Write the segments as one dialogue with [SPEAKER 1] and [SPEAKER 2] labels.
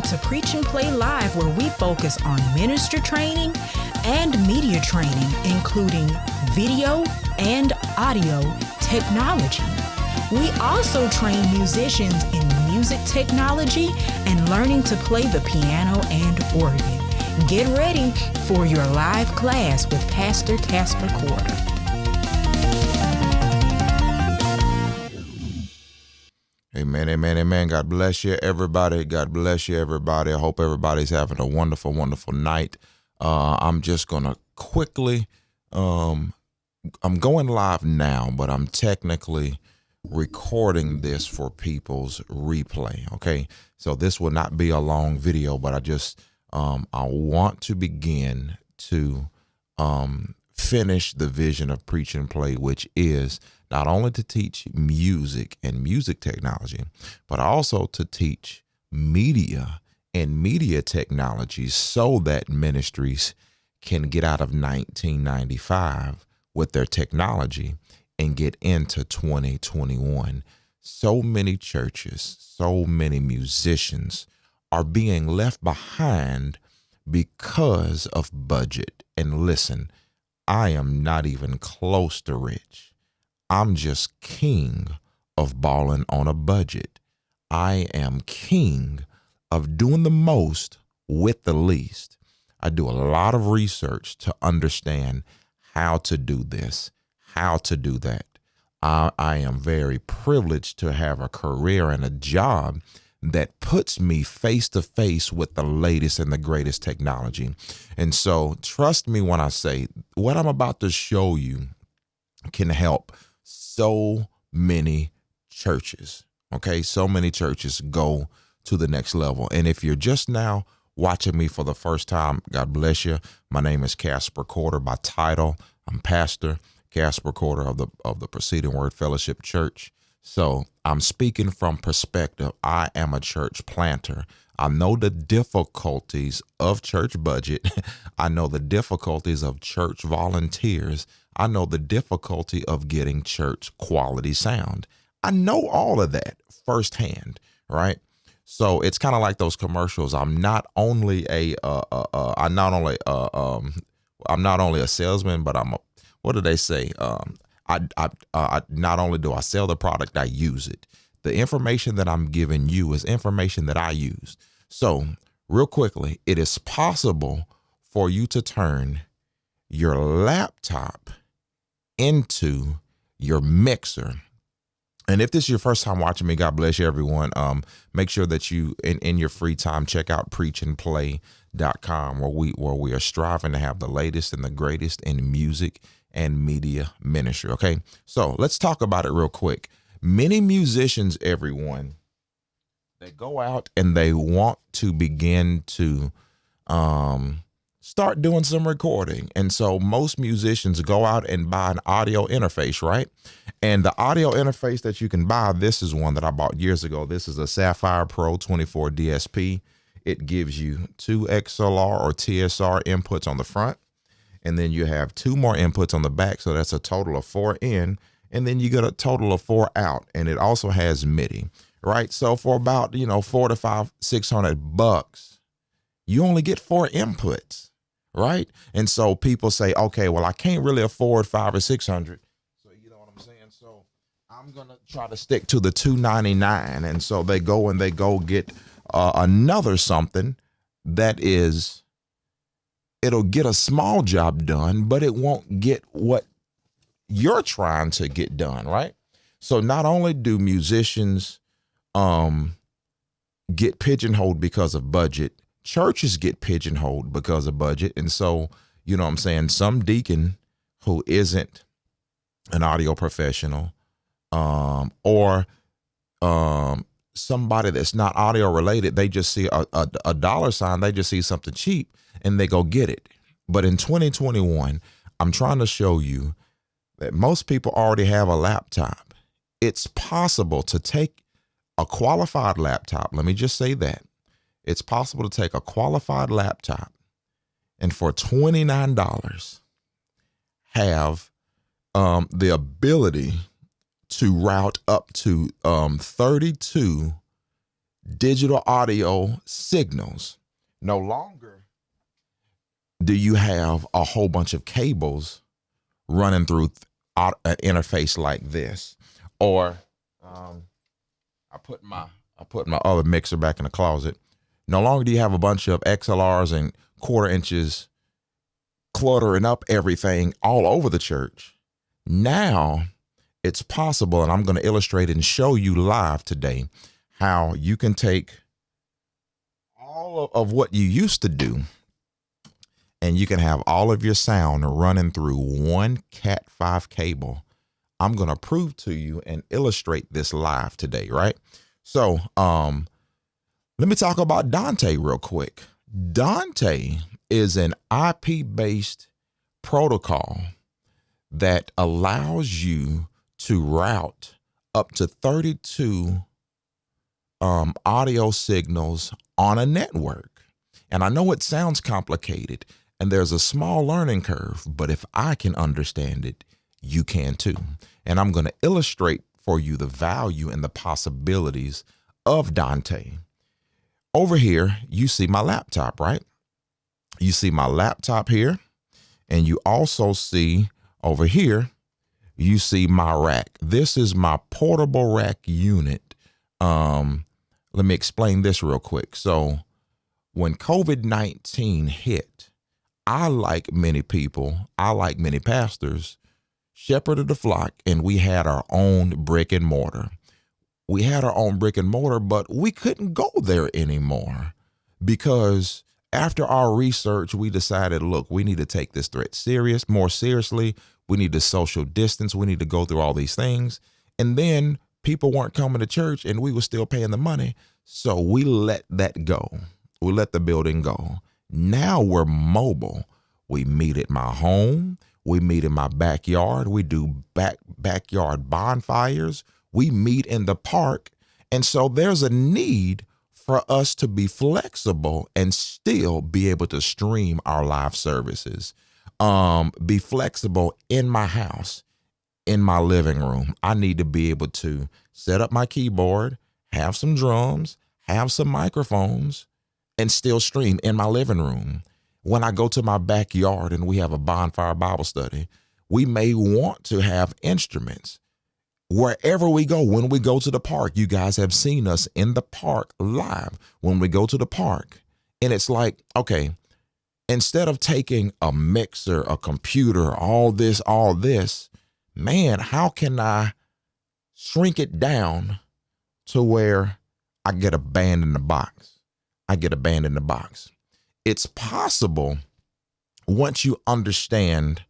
[SPEAKER 1] to Preach and Play Live, where we focus on minister training and media training, including video and audio technology. We also train musicians in music technology and learning to play the piano and organ. Get ready for your live class with Pastor Casper Corder.
[SPEAKER 2] Amen, amen, amen. God bless you, everybody. God bless you, everybody. I hope everybody's having a wonderful, wonderful night. I'm just going to quickly, I'm going live now, but I'm technically recording this for people's replay, okay? So this will not be a long video, but I want to begin to finish the vision of Preach and Play, which is not only to teach music and music technology, but also to teach media and media technologies so that ministries can get out of 1995 with their technology and get into 2021. So many churches, so many musicians are being left behind because of budget. And listen, I am not even close to rich. I'm just king of balling on a budget. I am king of doing the most with the least. I do a lot of research to understand how to do this, how to do that. I am very privileged to have a career and a job that puts me face to face with the latest and the greatest technology. And so trust me when I say what I'm about to show you can help so many churches, okay? So many churches go to the next level. And if you're just now watching me for the first time, God bless you. My name is Casper Corder by title. I'm Pastor Casper Corder of the Preceding Word Fellowship Church. So I'm speaking from perspective. I am a church planter. I know the difficulties of church budget. I know the difficulties of church volunteers. I know the difficulty of getting church quality sound. I know all of that firsthand, right? So it's kind of like those commercials. I'm not only a salesman, but what do they say? I not only do I sell the product, I use it. The information that I'm giving you is information that I use. So real quickly, it is possible for you to turn your laptop into your mixer. And if this is your first time watching me, God bless you, everyone. Make sure that you, in your free time, check out preachandplay.com, where we are striving to have the latest and the greatest in music and media ministry. Okay, so let's talk about it real quick. Many musicians, everyone, they go out and they want to begin to start doing some recording. And so most musicians go out and buy an audio interface, right? And the audio interface that you can buy, this is one that I bought years ago. This is a Sapphire Pro 24 DSP. It gives you 2 XLR or TSR inputs on the front. And then you have 2 more inputs on the back. So that's a total of 4 in. And then you get a total of 4 out. And it also has MIDI, right? So for about, $400 to $600, you only get 4 inputs, right? And so people say, okay, well, I can't really afford $500 or $600. So you know what I'm saying? So I'm going to try to stick to the $299. And so they go get another something that is, it'll get a small job done, but it won't get what you're trying to get done, right? So not only do musicians get pigeonholed because of budget, churches get pigeonholed because of budget. And so, you know what I'm saying, some deacon who isn't an audio professional or somebody that's not audio related, they just see a dollar sign, they just see something cheap and they go get it. But in 2021, I'm trying to show you that most people already have a laptop. It's possible to take a qualified laptop. Let me just say that. It's possible to take a qualified laptop and for $29 have the ability to route up to 32 digital audio signals. No longer do you have a whole bunch of cables running through an interface like this, or I put my other mixer back in the closet. No longer do you have a bunch of XLRs and quarter inches cluttering up everything all over the church. Now it's possible, and I'm going to illustrate and show you live today how you can take all of what you used to do, and you can have all of your sound running through one Cat 5 cable. I'm going to prove to you and illustrate this live today, right? So let me talk about Dante real quick. Dante is an IP-based protocol that allows you to route up to 32 audio signals on a network. And I know it sounds complicated and there's a small learning curve, but if I can understand it, you can too. And I'm going to illustrate for you the value and the possibilities of Dante. Over here, you see my laptop, right? You see my laptop here, and you also see over here, you see my rack. This is my portable rack unit. Let me explain this real quick. So when COVID-19 hit, I, like many people, I, like many pastors, shepherded the flock, and we had our own brick and mortar. We had our own brick and mortar, but we couldn't go there anymore because after our research, we decided, look, we need to take this threat more seriously. We need to social distance. We need to go through all these things. And then people weren't coming to church and we were still paying the money. So we let that go. We let the building go. Now we're mobile. We meet at my home. We meet in my backyard. We do backyard bonfires. We meet in the park. And so there's a need for us to be flexible and still be able to stream our live services. Be flexible in my house, in my living room. I need to be able to set up my keyboard, have some drums, have some microphones, and still stream in my living room. When I go to my backyard and we have a bonfire Bible study, we may want to have instruments. Wherever we go, when we go to the park, you guys have seen us in the park live. When we go to the park, and it's like, okay, instead of taking a mixer, a computer, all this, man, how can I shrink it down to where I get a band in the box? It's possible once you understand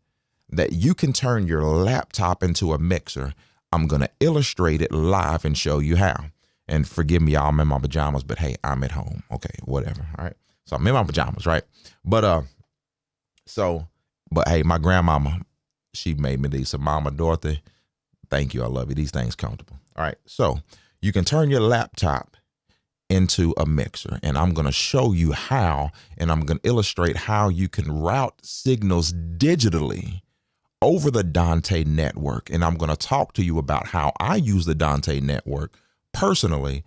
[SPEAKER 2] that you can turn your laptop into a mixer. I'm going to illustrate it live and show you how. And forgive me, y'all, I'm in my pajamas, but hey, I'm at home. Okay, whatever. All right. So I'm in my pajamas, right? But hey, my grandmama, she made me these. So Mama Dorothy, thank you. I love you. These things comfortable. All right. So you can turn your laptop into a mixer, and I'm going to show you how, and I'm going to illustrate how you can route signals digitally over the Dante network. And I'm going to talk to you about how I use the Dante network personally,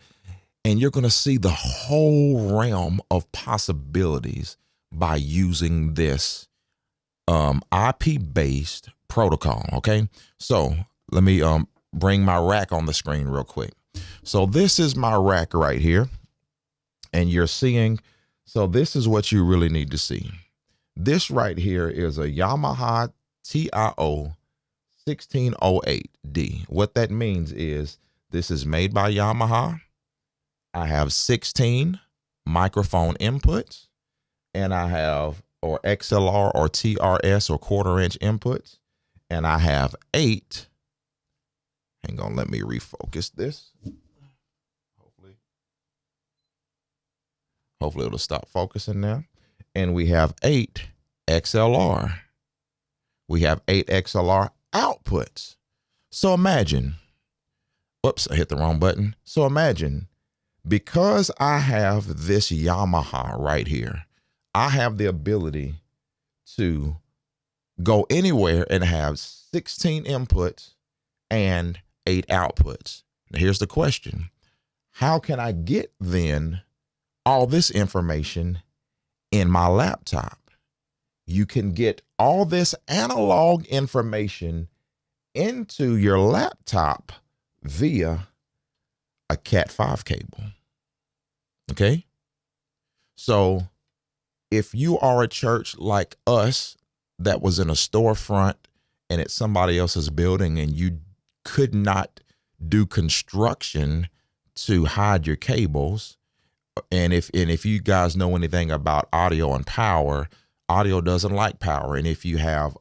[SPEAKER 2] and you're going to see the whole realm of possibilities by using this IP-based protocol. Okay, so let me bring my rack on the screen real quick. So this is my rack right here, and you're seeing, so this is what you really need to see. This right here is a Yamaha TIO 1608D. What that means is this is made by Yamaha. I have 16 microphone inputs, and I have or XLR or TRS or quarter-inch inputs, and I have 8. Hang on, let me refocus this. Hopefully it'll stop focusing now. And we have 8 XLR. We have 8 XLR outputs. So imagine, whoops, I hit the wrong button. So imagine, because I have this Yamaha right here, I have the ability to go anywhere and have 16 inputs and 8 outputs. Now here's the question. how can I get then all this information in my laptop? You can get all this analog information into your laptop via a Cat5 cable. Okay? So if you are a church like us that was in a storefront and it's somebody else's building and you could not do construction to hide your cables, and if you guys know anything about audio and power, audio doesn't like power. And if you have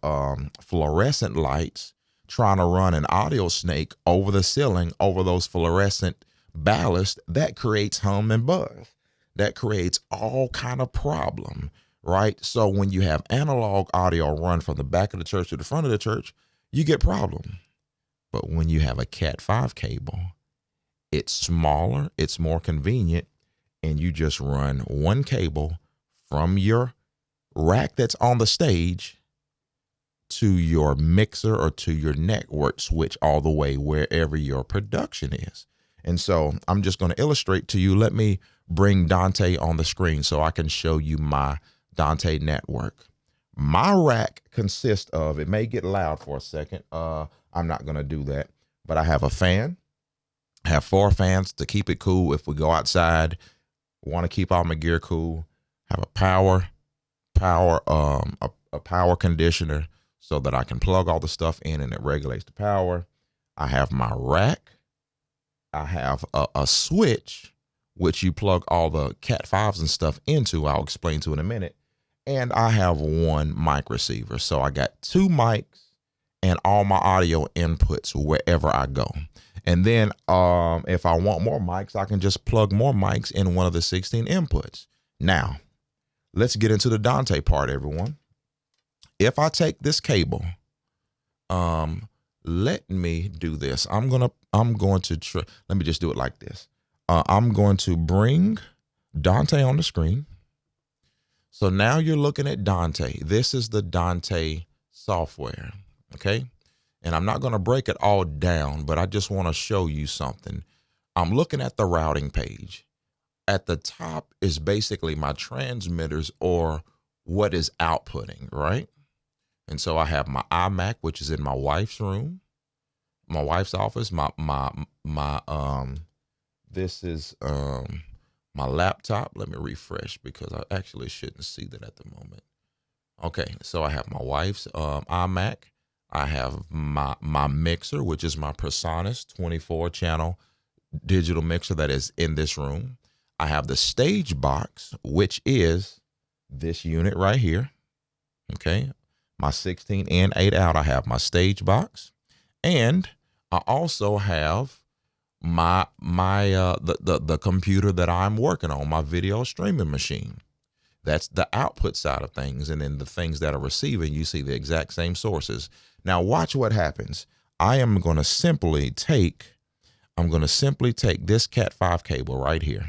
[SPEAKER 2] fluorescent lights trying to run an audio snake over the ceiling, over those fluorescent ballast, that creates hum and buzz. That creates all kind of problem, right? So when you have analog audio run from the back of the church to the front of the church, you get problem. But when you have a Cat5 cable, it's smaller, it's more convenient, and you just run one cable from your rack that's on the stage to your mixer or to your network switch all the way wherever your production is. And so I'm just going to illustrate to you. Let me bring Dante on the screen so I can show you my Dante network. My rack consists of, it may get loud for a second. I'm not going to do that, but I have a fan. I have 4 fans to keep it cool if we go outside. Want to keep all my gear cool. Have a power conditioner so that I can plug all the stuff in and it regulates the power. I have my rack. I have a switch, which you plug all the Cat5s and stuff into. I'll explain to in a minute. And I have 1 mic receiver. So I got 2 mics and all my audio inputs wherever I go. And then if I want more mics, I can just plug more mics in one of the 16 inputs. Now, let's get into the Dante part, everyone. If I take this cable, let me do this. I'm going to let me just do it like this. I'm going to bring Dante on the screen. So now you're looking at Dante. This is the Dante software. Okay. And I'm not going to break it all down, but I just want to show you something. I'm looking at the routing page. At the top is basically my transmitters or what is outputting, right? And so I have my iMac, which is in my wife's room, my wife's office. This is my laptop. Let me refresh because I actually shouldn't see that at the moment. Okay, so I have my wife's iMac. I have my mixer, which is my Personas 24 channel digital mixer that is in this room. I have the stage box, which is this unit right here. Okay. My 16 in, 8 out. I have my stage box, and I also have the computer that I'm working on, my video streaming machine. That's the output side of things. And then the things that are receiving, you see the exact same sources. Now watch what happens. I'm going to simply take this Cat5 cable right here,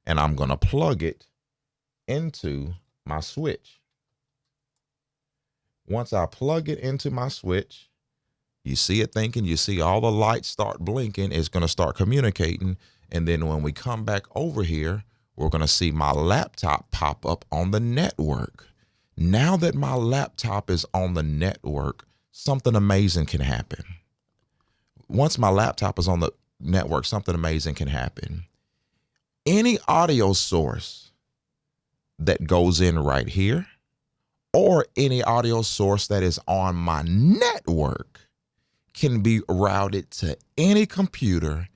[SPEAKER 2] and I'm going to plug it into my switch. Once I plug it into my switch, you see it thinking, you see all the lights start blinking, it's going to start communicating. And then when we come back over here, we're going to see my laptop pop up on the network. Now that my laptop is on the network, something amazing can happen. Once my laptop is on the network, something amazing can happen. Any audio source that goes in right here, or any audio source that is on my network, can be routed to any computer,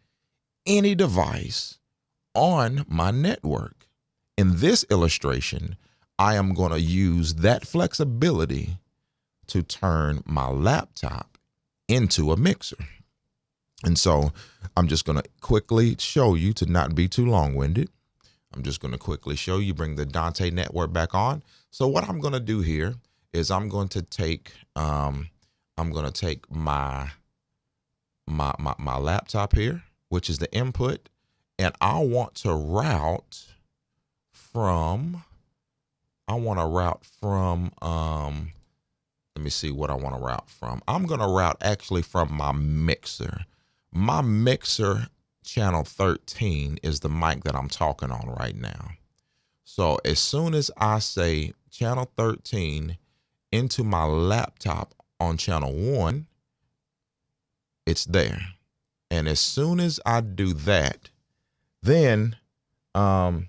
[SPEAKER 2] any device on my network. In this illustration, I am going to use that flexibility to turn my laptop into a mixer. And so I'm just going to quickly show you, to not be too long-winded. I'm just going to quickly show you, bring the Dante network back on. So what I'm going to do here is I'm going to take my laptop here, which is the input, and I want to route from let me see what I want to route from. I'm going to route actually from my mixer. My mixer channel 13 is the mic that I'm talking on right now. So as soon as I say channel 13 into my laptop on channel 1, it's there. And as soon as I do that, then I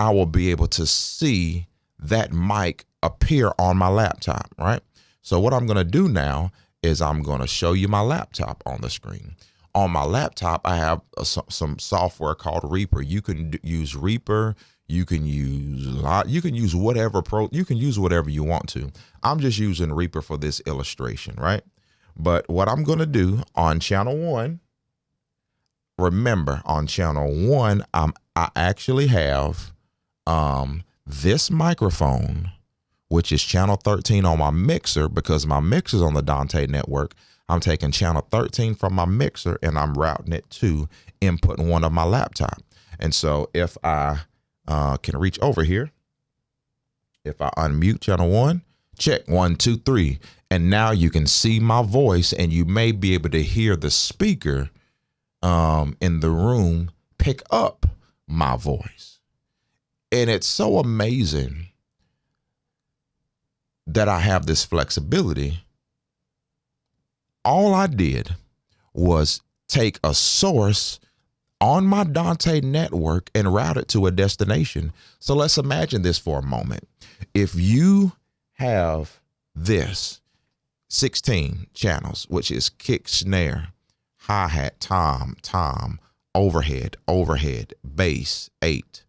[SPEAKER 2] will be able to see that mic appear on my laptop, right? So what I'm going to do now is I'm going to show you my laptop on the screen. On my laptop, I have some software called Reaper. You can use Reaper. You can use whatever you want to. I'm just using Reaper for this illustration, right? But what I'm going to do on channel 1, remember on channel 1, I actually have this microphone, which is channel 13 on my mixer, because my mixer's on the Dante network. I'm taking channel 13 from my mixer and I'm routing it to input 1 of my laptop. And so if I can reach over here, if I unmute channel 1, check 1, 2, 3, and now you can see my voice, and you may be able to hear the speaker in the room pick up my voice. And it's so amazing that I have this flexibility. All I did was take a source on my Dante network and route it to a destination. So let's imagine this for a moment. If you have this 16 channels, which is kick, snare, hi-hat, tom, overhead, bass 8,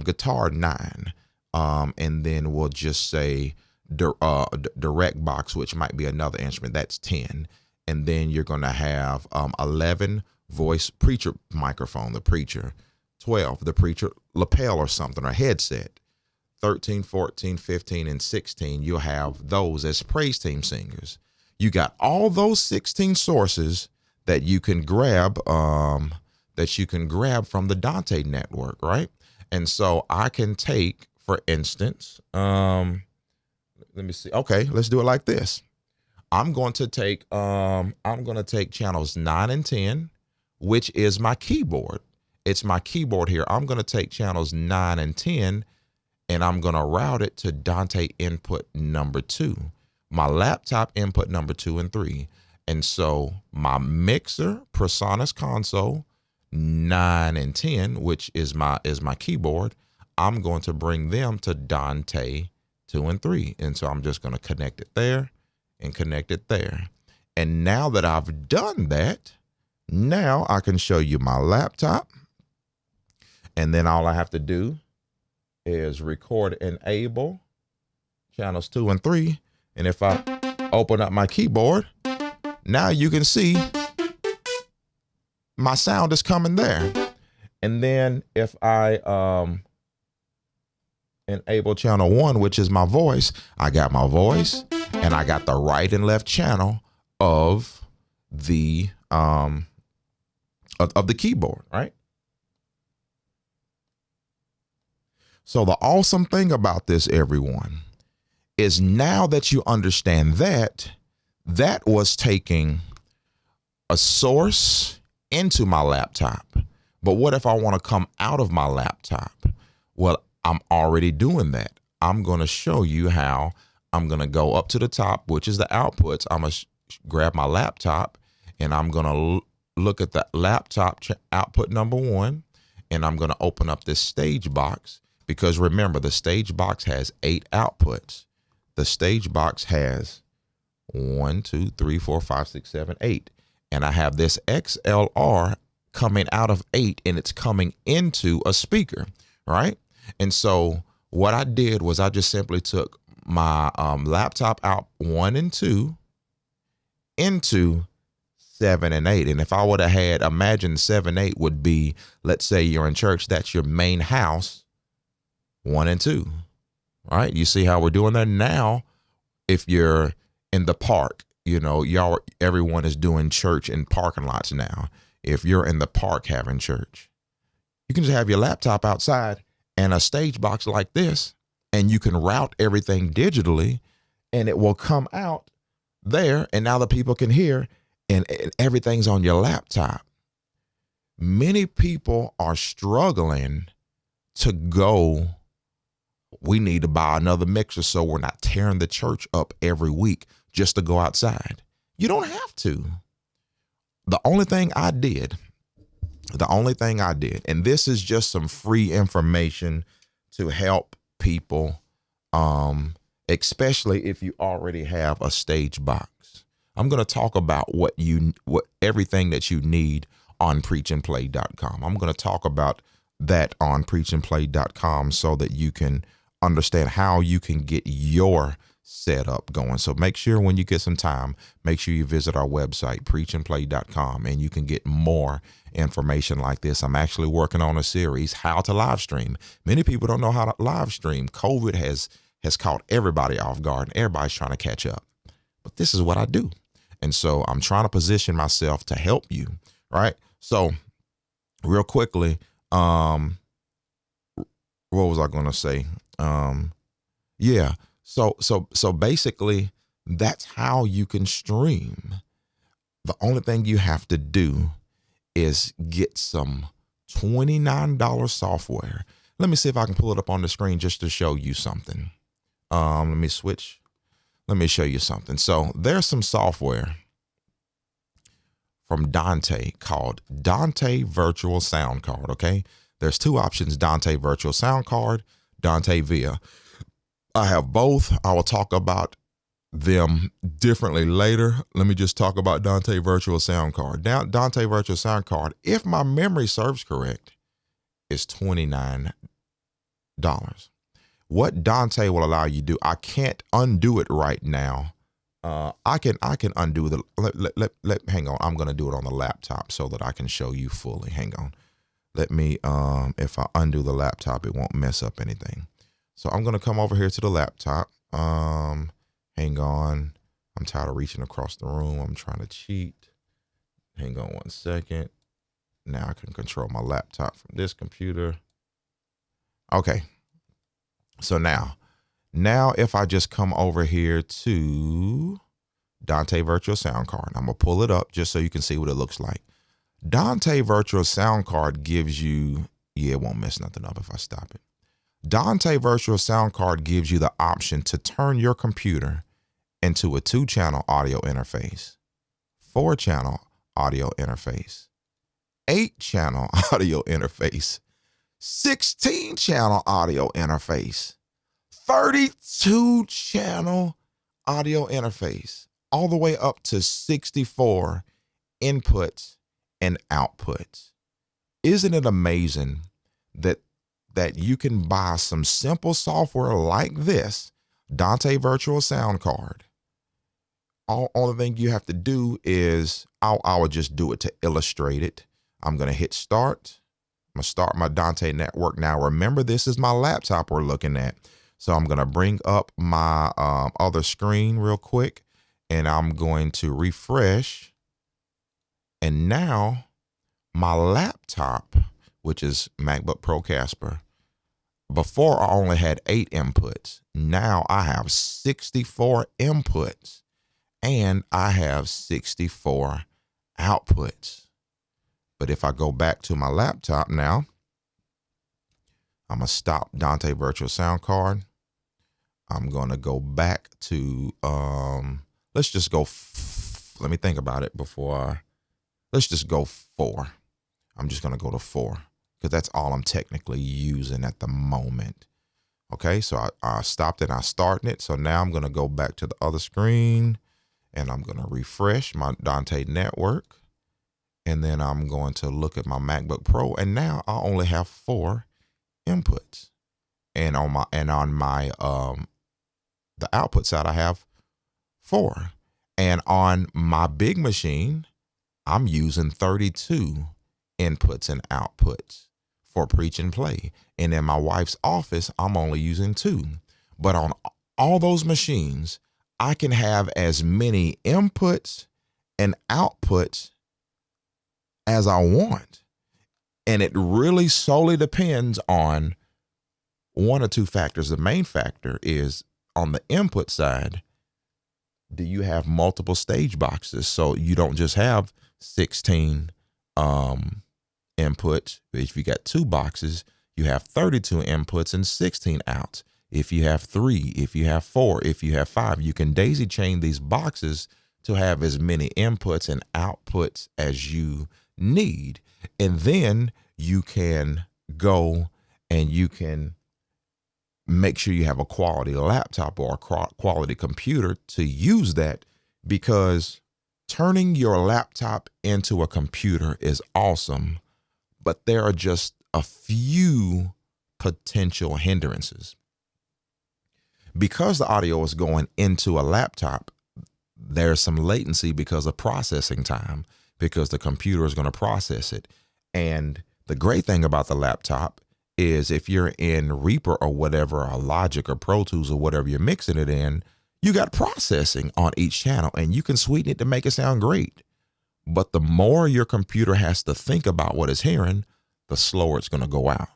[SPEAKER 2] guitar 9, and then we'll just say direct box, which might be another instrument, that's 10. And then you're going to have 11 voice preacher microphone, the preacher, 12, the preacher lapel or something, or headset, 13, 14, 15, and 16, you'll have those as praise team singers. You got all those 16 sources that you can grab from the Dante network, right? And so I can take, for instance, let me see. Okay, let's do it like this. I'm going to take channels 9 and 10, which is my keyboard. It's my keyboard here. I'm going to take channels 9 and 10, and I'm going to route it to Dante input number 2, my laptop input number 2 and 3. And so my mixer, PreSonus console, 9 and 10, which is my keyboard, I'm going to bring them to Dante 2 and 3. And so I'm just going to connect it there and connect it there. And now that I've done that, now I can show you my laptop. And then all I have to do is record enable channels 2 and 3. And if I open up my keyboard, now you can see my sound is coming there. And then if I enable channel 1, which is my voice, I got my voice and I got the right and left channel of the keyboard, right? So the awesome thing about this, everyone, is now that you understand that was taking a source into my laptop. But what if I want to come out of my laptop? Well, I'm already doing that. I'm going to show you how. I'm going to go up to the top, which is the outputs. I'm going to grab my laptop and I'm going to look at the laptop output number 1, and I'm going to open up this stage box, because remember, the stage box has 8 outputs. The stage box has 1, 2, 3, 4, 5, 6, 7, 8. And I have this XLR coming out of 8, and it's coming into a speaker, right? And so what I did was I just simply took my laptop out 1 and 2 into 7 and 8. And if I would have had, imagine 7, 8 would be, let's say you're in church, that's your main house, 1 and 2, right? You see how we're doing that now? If you're in the park, you know, everyone is doing church in parking lots now. If you're in the park having church, you can just have your laptop outside and a stage box like this, and you can route everything digitally, and it will come out there, and now the people can hear, and everything's on your laptop. Many people are struggling to go, we need to buy another mixer so we're not tearing the church up every week just to go outside. You don't have to. The only thing I did, and this is just some free information to help people, especially if you already have a stage box. I'm going to talk about what everything that you need on preachandplay.com. I'm going to talk about that on preachandplay.com so that you can understand how you can get your setup going. So make sure when you get some time, make sure you visit our website, preachandplay.com, and you can get more information like this. I'm actually working on a series, how to live stream. Many people don't know how to live stream. COVID has caught everybody off guard and everybody's trying to catch up. But this is what I do. And so I'm trying to position myself to help you, right? So real quickly, what was I going to say? So basically that's how you can stream. The only thing you have to do is get some $29 software. Let me see if I can pull it up on the screen just to show you something. Let me switch. Let me show you something. So there's some software from Dante called Dante Virtual Sound Card. Okay. There's two options, Dante Virtual Sound Card, Dante Via. I have both. I will talk about them differently later. Let me just talk about Dante Virtual Sound Card. Now, Dante Virtual Sound Card, if my memory serves correct, is $29. What Dante will allow you to do, I can't undo it right now. I can undo the, hang on. I'm going to do it on the laptop so that I can show you fully. Hang on. Let me, if I undo the laptop, it won't mess up anything. So I'm going to come over here to the laptop. Hang on. I'm tired of reaching across the room. I'm trying to cheat. Hang on 1 second. Now I can control my laptop from this computer. Okay. So now if I just come over here to Dante Virtual Sound Card, I'm going to pull it up just so you can see what it looks like. Dante Virtual Sound Card gives you, it won't mess nothing up if I stop it. Dante Virtual Sound Card gives you the option to turn your computer into a 2-channel audio interface, 4-channel audio interface, 8-channel audio interface, 16-channel audio interface, 32-channel audio interface, all the way up to 64 inputs and outputs. Isn't it amazing that you can buy some simple software like this, Dante Virtual Sound Card? Only thing you have to do is, I would just do it to illustrate it. I'm going to hit start. I'm going to start my Dante network. Now, remember, this is my laptop we're looking at. So I'm going to bring up my other screen real quick, and I'm going to refresh. And now my laptop, which is MacBook Pro Casper, before I only had 8 inputs. Now I have 64 inputs and I have 64 outputs. But if I go back to my laptop now, I'm going to stop Dante Virtual Sound Card. I'm going to go back to, let's just go, let me think about it before let's just go 4. I'm just going to go to 4 because that's all I'm technically using at the moment. Okay, so I stopped it, I started it. So now I'm going to go back to the other screen and I'm going to refresh my Dante network. And then I'm going to look at my MacBook Pro, and now I only have 4 inputs. And on my the output side, I have 4. And on my big machine, I'm using 32 inputs and outputs for Preach and Play. And in my wife's office, I'm only using 2. But on all those machines, I can have as many inputs and outputs as I want. And it really solely depends on 1 or 2 factors. The main factor is on the input side, do you have multiple stage boxes? So you don't just have 16 inputs. If you got 2 boxes, you have 32 inputs and 16 outs. If you have 3, if you have 4, if you have 5, you can daisy chain these boxes to have as many inputs and outputs as you need. And then you can go and you can make sure you have a quality laptop or a quality computer to use that, because turning your laptop into a computer is awesome, but there are just a few potential hindrances. Because the audio is going into a laptop, there's some latency because of processing time, because the computer is going to process it. And the great thing about the laptop is if you're in Reaper or whatever, or Logic or Pro Tools or whatever you're mixing it in, you got processing on each channel and you can sweeten it to make it sound great. But the more your computer has to think about what it's hearing, the slower it's going to go out.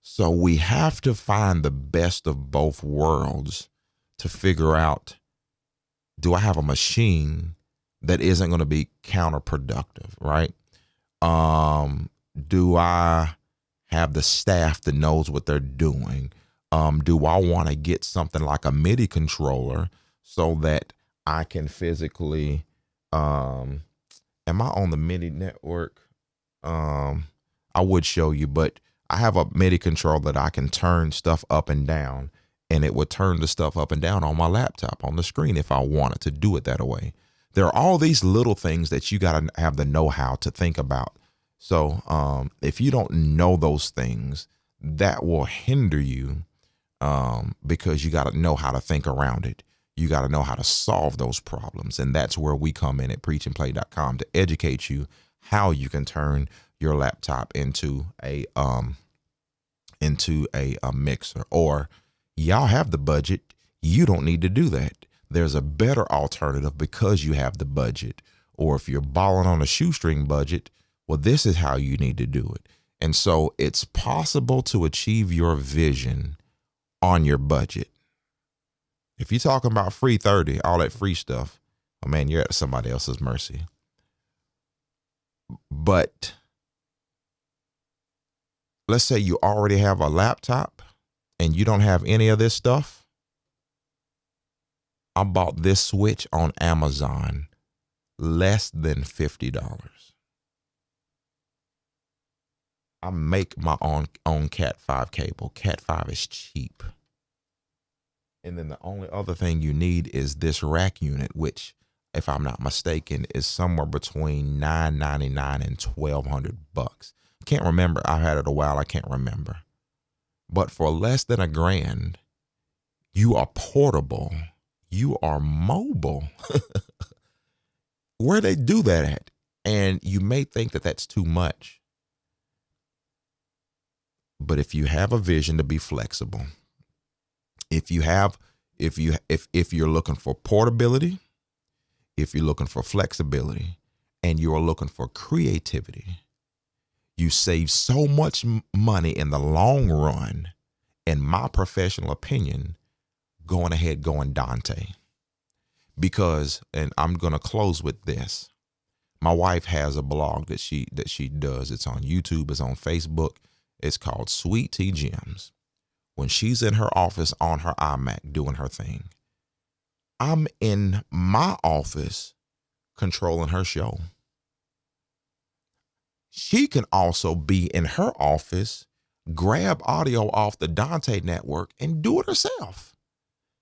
[SPEAKER 2] So we have to find the best of both worlds to figure out, do I have a machine that isn't going to be counterproductive, right? Do I have the staff that knows what they're doing? Do I want to get something like a MIDI controller so that I can physically, am I on the MIDI network? I would show you, but I have a MIDI controller that I can turn stuff up and down, and it would turn the stuff up and down on my laptop on the screen if I wanted to do it that way. There are all these little things that you got to have the know-how to think about. So if you don't know those things, that will hinder you, because you got to know how to think around it. You got to know how to solve those problems. And that's where we come in at preachandplay.com to educate you how you can turn your laptop into a mixer. Or y'all have the budget, you don't need to do that. There's a better alternative because you have the budget. Or if you're balling on a shoestring budget, well, this is how you need to do it. And so it's possible to achieve your vision on your budget. If you're talking about free 30, all that free stuff, oh man, you're at somebody else's mercy. But let's say you already have a laptop and you don't have any of this stuff. I bought this switch on Amazon, less than $50. I make my own Cat 5 cable. Cat 5 is cheap. And then the only other thing you need is this rack unit, which, if I'm not mistaken, is somewhere between $9.99 and $1,200. Can't remember. I've had it a while. I can't remember. But for less than $1,000, you are portable. You are mobile. Where they do that at? And you may think that that's too much. But if you have a vision to be flexible, if you're looking for portability, if you're looking for flexibility, and you're looking for creativity, you save so much money in the long run, in my professional opinion, going Dante. Because, and I'm going to close with this. My wife has a blog that she does. It's on YouTube, it's on Facebook. It's called Sweet Tea Gems. When she's in her office on her iMac doing her thing, I'm in my office controlling her show. She can also be in her office, grab audio off the Dante network and do it herself.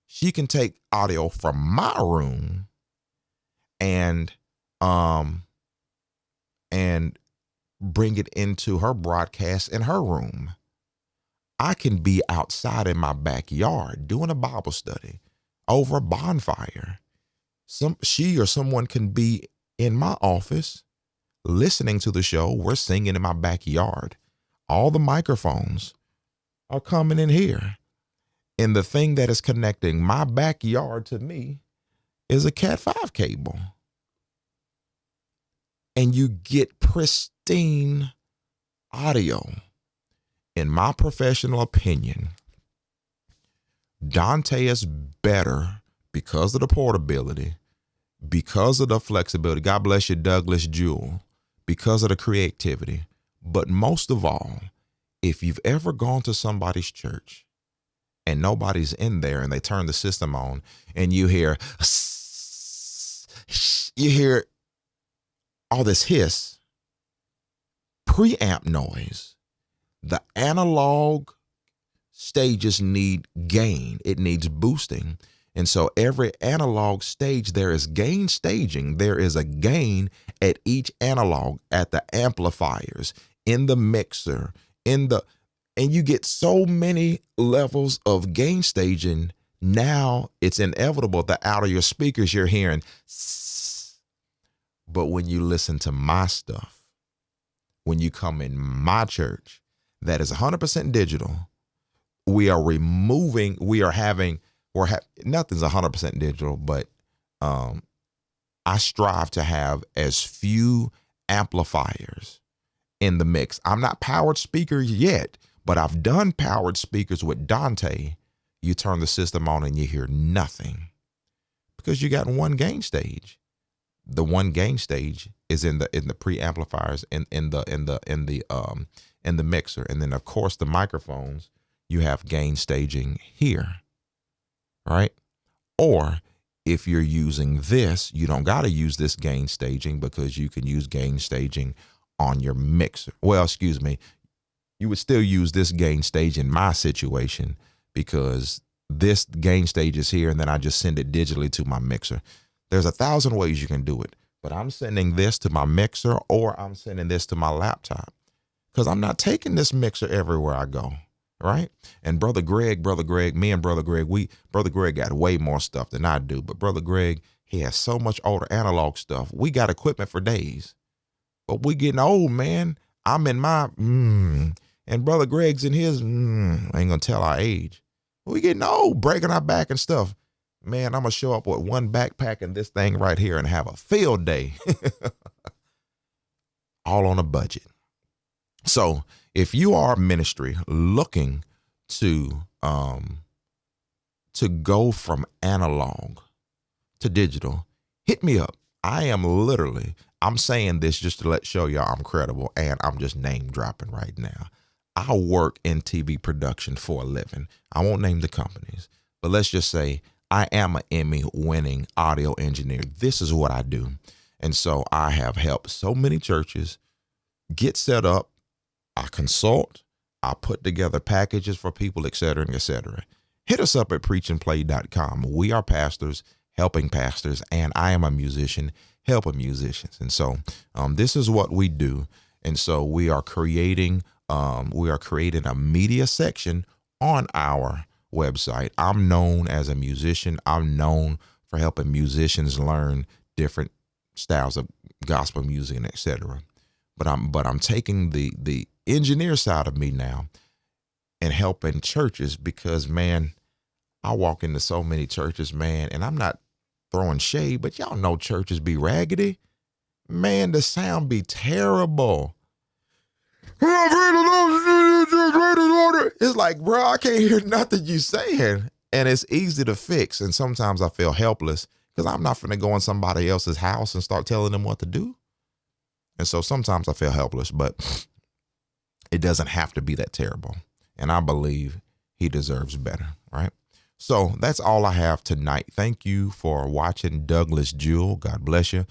[SPEAKER 2] She can take audio from my room and bring it into her broadcast in her room. I can be outside in my backyard doing a Bible study over a bonfire. She or someone can be in my office listening to the show. We're singing in my backyard. All the microphones are coming in here. And the thing that is connecting my backyard to me is a Cat 5 cable. And you get pristine audio. In my professional opinion, Dante is better because of the portability, because of the flexibility. God bless you, Douglas Jewell. Because of the creativity. But most of all, if you've ever gone to somebody's church and nobody's in there and they turn the system on and you hear all this hiss, preamp noise, the analog stages need gain. It needs boosting. And so every analog stage, there is gain staging. There is a gain at each analog, at the amplifiers, in the mixer, and you get so many levels of gain staging. Now it's inevitable that out of your speakers you're hearing. But when you listen to my stuff, when you come in my church, that is 100% digital. Nothing's 100% digital, but I strive to have as few amplifiers in the mix. I'm not powered speakers yet, but I've done powered speakers with Dante. You turn the system on and you hear nothing because you got one gain stage. The one gain stage is in the preamplifiers in the mixer, and then of course the microphones. You have gain staging here, right? Or if you're using this, you don't got to use this gain staging because you can use gain staging on your mixer. Well, excuse me, you would still use this gain stage in my situation because this gain stage is here and then I just send it digitally to my mixer. There's 1,000 ways you can do it, but I'm sending this to my mixer or I'm sending this to my laptop because I'm not taking this mixer everywhere I go. Right. And Brother Greg, Brother Greg got way more stuff than I do. But Brother Greg, he has so much older analog stuff. We got equipment for days. But we getting old, man. I'm in my and Brother Greg's in his I ain't gonna tell our age. We getting old, breaking our back and stuff. Man, I'm gonna show up with one backpack and this thing right here and have a field day. All on a budget. So if you are a ministry looking to go from analog to digital, hit me up. I'm saying this just to show y'all I'm credible, and I'm just name dropping right now. I work in TV production for a living. I won't name the companies, but let's just say I am an Emmy-winning audio engineer. This is what I do. And so I have helped so many churches get set up. I consult, I put together packages for people, et cetera, et cetera. Hit us up at preachandplay.com. We are pastors helping pastors, and I am a musician helping musicians. And so this is what we do. And so we are creating a media section on our website. I'm known as a musician. I'm known for helping musicians learn different styles of gospel music and et cetera. But I'm taking the engineer side of me now and helping churches because, man, I walk into so many churches, man, and I'm not throwing shade, but y'all know churches be raggedy. Man, the sound be terrible. It's like, bro, I can't hear nothing you saying. And it's easy to fix. And sometimes I feel helpless because I'm not finna go in somebody else's house and start telling them what to do. And so sometimes I feel helpless, but it doesn't have to be that terrible. And I believe he deserves better, right? So that's all I have tonight. Thank you for watching Douglas Jewell. God bless you.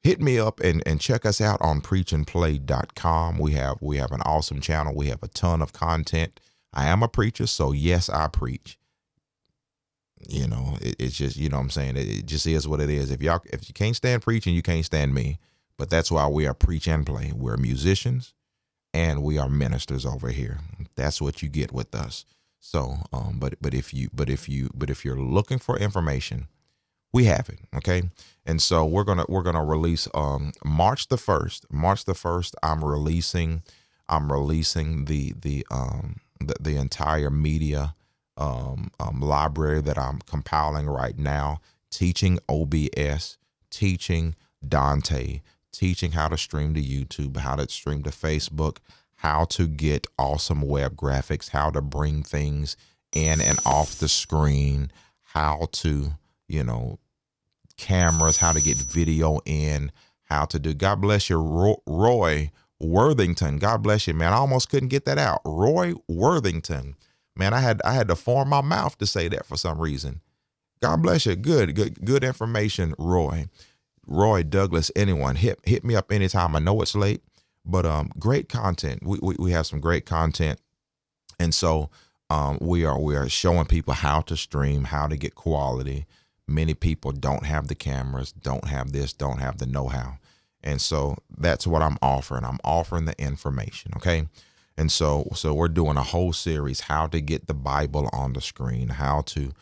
[SPEAKER 2] Hit me up and check us out on preachandplay.com. We have an awesome channel. We have a ton of content. I am a preacher, so yes, I preach. You know, it's just, you know what I'm saying? It just is what it is. If you can't stand preaching, you can't stand me. But that's why we are Preach and Play. We're musicians and we are ministers over here. That's what you get with us. So, but if you're looking for information, we have it. Okay. And so we're going to release, March the 1st, I'm releasing the entire media, library that I'm compiling right now, teaching OBS, teaching Dante, teaching how to stream to YouTube, how to stream to Facebook, how to get awesome web graphics, how to bring things in and off the screen, how to, cameras, how to get video in, how to do. God bless you, Roy Worthington. God bless you, man. I almost couldn't get that out. Roy Worthington. Man, I had to form my mouth to say that for some reason. God bless you. Good information, Roy. Roy, Douglas, anyone, hit me up anytime. I know it's late, but great content. We have some great content. And so we are showing people how to stream, how to get quality. Many people don't have the cameras, don't have this, don't have the know-how. And so that's what I'm offering. I'm offering the information, okay? And so we're doing a whole series, how to get the Bible on the screen, how to,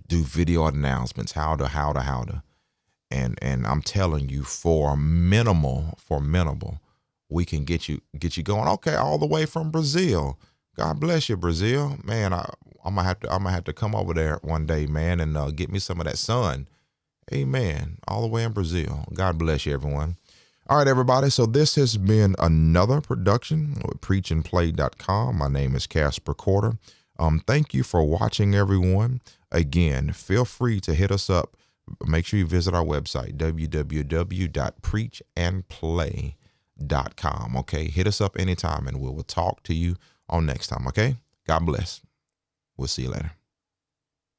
[SPEAKER 2] do video announcements, how to. And I'm telling you, for minimal, we can get you going. Okay, all the way from Brazil. God bless you, Brazil. Man, I'm gonna have to come over there one day, man, and get me some of that sun. Amen. All the way in Brazil. God bless you, everyone. All right, everybody. So this has been another production with preachandplay.com. My name is Casper Corder. Thank you for watching, everyone. Again, feel free to hit us up. Make sure you visit our website, www.preachandplay.com. Okay, hit us up anytime, and we will talk to you on next time. Okay, God bless. We'll see you later.